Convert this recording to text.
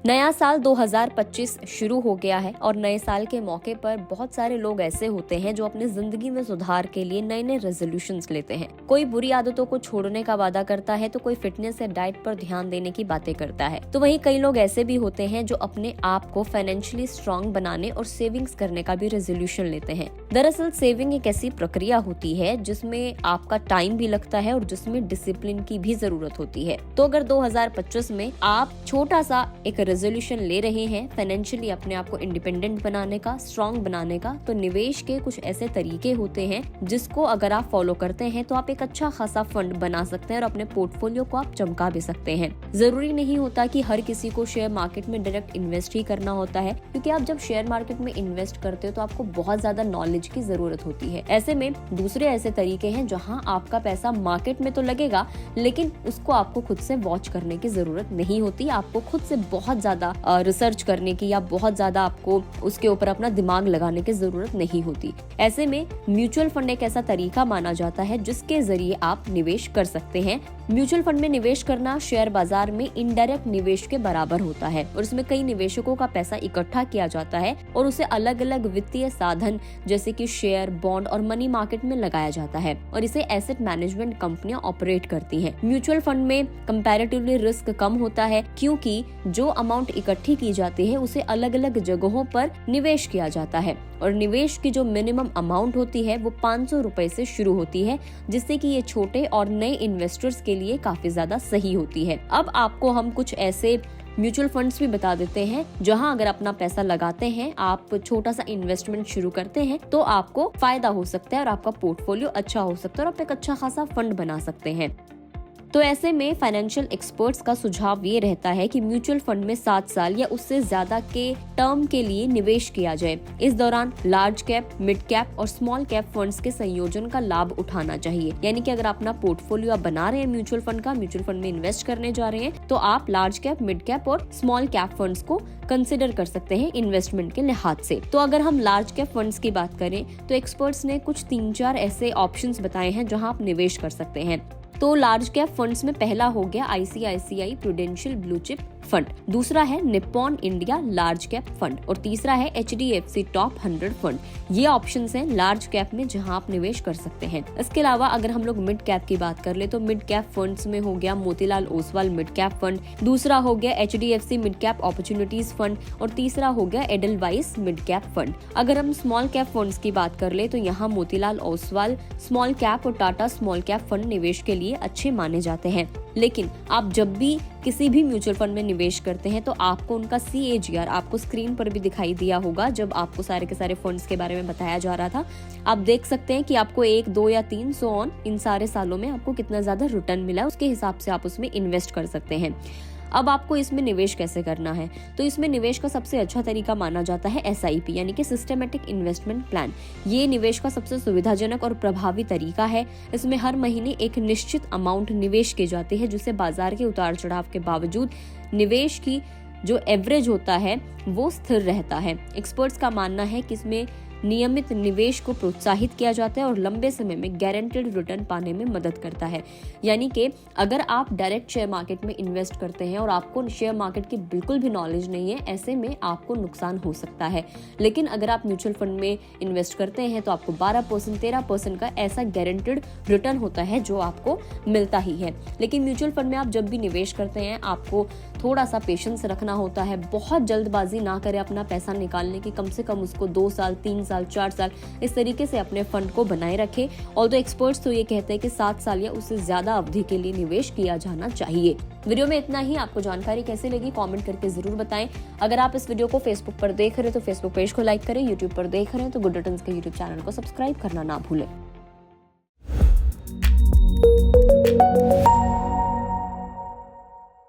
नया साल 2025 शुरू हो गया है और नए साल के मौके पर बहुत सारे लोग ऐसे होते हैं जो अपनी जिंदगी में सुधार के लिए नए नए रेजोल्यूशंस लेते हैं। कोई बुरी आदतों को छोड़ने का वादा करता है तो कोई फिटनेस या डाइट पर ध्यान देने की बातें करता है। तो वहीं कई लोग ऐसे भी होते हैं जो अपने आप को फाइनेंशियली स्ट्रांग बनाने और सेविंग्स करने का भी रेजोल्यूशन लेते हैं। दरअसल सेविंग एक ऐसी प्रक्रिया होती है जिसमें आपका टाइम भी लगता है और जिसमें डिसिप्लिन की भी जरूरत होती है। तो अगर 2025 में आप छोटा सा एक रेजोल्यूशन ले रहे हैं फाइनेंशियली अपने आप को इंडिपेंडेंट बनाने का, स्ट्रांग बनाने का, तो निवेश के कुछ ऐसे तरीके होते हैं जिसको अगर आप फॉलो करते हैं तो आप एक अच्छा खासा फंड बना सकते हैं और अपने पोर्टफोलियो को आप चमका भी सकते हैं। जरूरी नहीं होता कि हर किसी को शेयर मार्केट में डायरेक्ट इन्वेस्ट ही करना होता है, क्योंकि आप जब शेयर मार्केट में इन्वेस्ट करते हो तो आपको बहुत ज्यादा नॉलेज की जरूरत होती है। ऐसे में दूसरे ऐसे तरीके हैं जहाँ आपका पैसा मार्केट में तो लगेगा लेकिन उसको आपको खुद से वॉच करने की जरूरत नहीं होती। आपको खुद से बहुत ज्यादा रिसर्च करने की या बहुत ज्यादा आपको उसके ऊपर अपना दिमाग लगाने की जरूरत नहीं होती। ऐसे में म्यूचुअल फंड एक ऐसा तरीका माना जाता है जिसके जरिए आप निवेश कर सकते हैं। म्यूचुअल फंड में निवेश करना शेयर बाजार में इनडायरेक्ट निवेश के बराबर होता है और इसमें कई निवेशकों का पैसा इकट्ठा किया जाता है और उसे अलग अलग वित्तीय साधन जैसे कि शेयर, बॉन्ड और मनी मार्केट में लगाया जाता है और इसे एसेट मैनेजमेंट कंपनियां ऑपरेट करती हैं। म्यूचुअल फंड में कंपैरेटिवली रिस्क कम होता है क्योंकि जो अमाउंट इकट्ठी की जाती है उसे अलग अलग जगहों पर निवेश किया जाता है और निवेश की जो मिनिमम अमाउंट होती है वो 500 रुपए से शुरू होती है, जिससे कि ये छोटे और नए इन्वेस्टर्स के लिए काफी ज्यादा सही होती है। अब आपको हम कुछ ऐसे म्यूचुअल फंड्स भी बता देते हैं जहां अगर अपना पैसा लगाते हैं, आप छोटा सा इन्वेस्टमेंट शुरू करते हैं तो आपको फायदा हो सकता है और आपका पोर्टफोलियो अच्छा हो सकता है और आप एक अच्छा खासा फंड बना सकते हैं। तो ऐसे में फाइनेंशियल एक्सपर्ट्स का सुझाव ये रहता है कि म्यूचुअल फंड में 7 साल या उससे ज्यादा के टर्म के लिए निवेश किया जाए। इस दौरान लार्ज कैप, मिड कैप और स्मॉल कैप फंड्स के संयोजन का लाभ उठाना चाहिए। यानी कि अगर आप अपना पोर्टफोलियो आप बना रहे हैं म्यूचुअल फंड में इन्वेस्ट करने जा रहे हैं तो आप लार्ज कैप, मिड कैप और स्मॉल कैप फंड्स को कंसिडर कर सकते हैं इन्वेस्टमेंट के लिहाज से। तो अगर हम लार्ज कैप फंड्स की बात करें तो एक्सपर्ट्स ने कुछ 3-4 ऐसे ऑप्शंस बताए हैं जहां आप निवेश कर सकते हैं। तो लार्ज कैप फंड्स में पहला हो गया ICICI prudential blue chip fund, दूसरा है Nippon India large cap fund और तीसरा है HDFC टॉप 100 फंड। ये ऑप्शंस हैं लार्ज कैप में जहां आप निवेश कर सकते हैं। इसके अलावा अगर हम लोग मिड कैप की बात कर ले तो मिड कैप फंड्स में हो गया Motilal Oswal mid cap fund, दूसरा हो गया HDFC mid cap opportunities fund और तीसरा हो गया एडलवाइस मिड कैप फंड। अगर हम स्मॉल कैप फंड्स की बात कर ले तो यहाँ मोतीलाल ओसवाल स्मॉल कैप और टाटा स्मॉल कैप फंड निवेश के लिए अच्छे माने जाते हैं। लेकिन आप जब भी किसी भी म्यूचुअल फंड में निवेश करते हैं तो आपको उनका CAGR आपको स्क्रीन पर भी दिखाई दिया होगा जब आपको सारे के सारे फंड्स के बारे में बताया जा रहा था। आप देख सकते हैं कि आपको 1, 2 या 3 सो ऑन इन सारे सालों में आपको कितना ज्यादा रिटर्न मिला है, उसके हिसाब से आप उसमें इन्वेस्ट कर सकते हैं। अब आपको इसमें निवेश कैसे करना है, तो इसमें निवेश का सबसे अच्छा तरीका माना जाता है SIP यानी कि सिस्टमेटिक इन्वेस्टमेंट प्लान। ये निवेश का सबसे सुविधाजनक और प्रभावी तरीका है। इसमें हर महीने एक निश्चित अमाउंट निवेश की जाती है जिससे बाजार के उतार चढ़ाव के बावजूद निवेश की जो एवरेज होता है वो स्थिर रहता है। एक्सपर्ट्स का मानना है कि इसमें नियमित निवेश को प्रोत्साहित किया जाता है और लंबे समय में गारंटेड रिटर्न पाने में मदद करता है। यानी कि अगर आप डायरेक्ट शेयर मार्केट में इन्वेस्ट करते हैं और आपको शेयर मार्केट की बिल्कुल भी नॉलेज नहीं है, ऐसे में आपको नुकसान हो सकता है। लेकिन अगर आप म्यूचुअल फंड में इन्वेस्ट करते हैं तो आपको 12%, 13% का ऐसा गारंटेड रिटर्न होता है जो आपको मिलता ही है। लेकिन म्यूचुअल फंड में आप जब भी निवेश करते हैं आपको थोड़ा सा पेशेंस रखना होता है। बहुत जल्दबाजी ना करें अपना पैसा निकालने की, कम से कम उसको 2 साल, 3 साल, 4 साल इस तरीके से अपने फंड को बनाए रखें। और तो एक्सपर्ट्स तो ये कहते हैं कि 7 साल या उससे ज्यादा अवधि के लिए निवेश किया जाना चाहिए। वीडियो में इतना ही। आपको जानकारी कैसे लगी कमेंट करके जरूर बताएं। अगर आप इस वीडियो को फेसबुक पर देख रहे हैं तो फेसबुक पेज को लाइक करें, यूट्यूब पर देख रहे हैं तो गुड रिटर्न्स के यूट्यूब चैनल को सब्सक्राइब करना ना भूलें।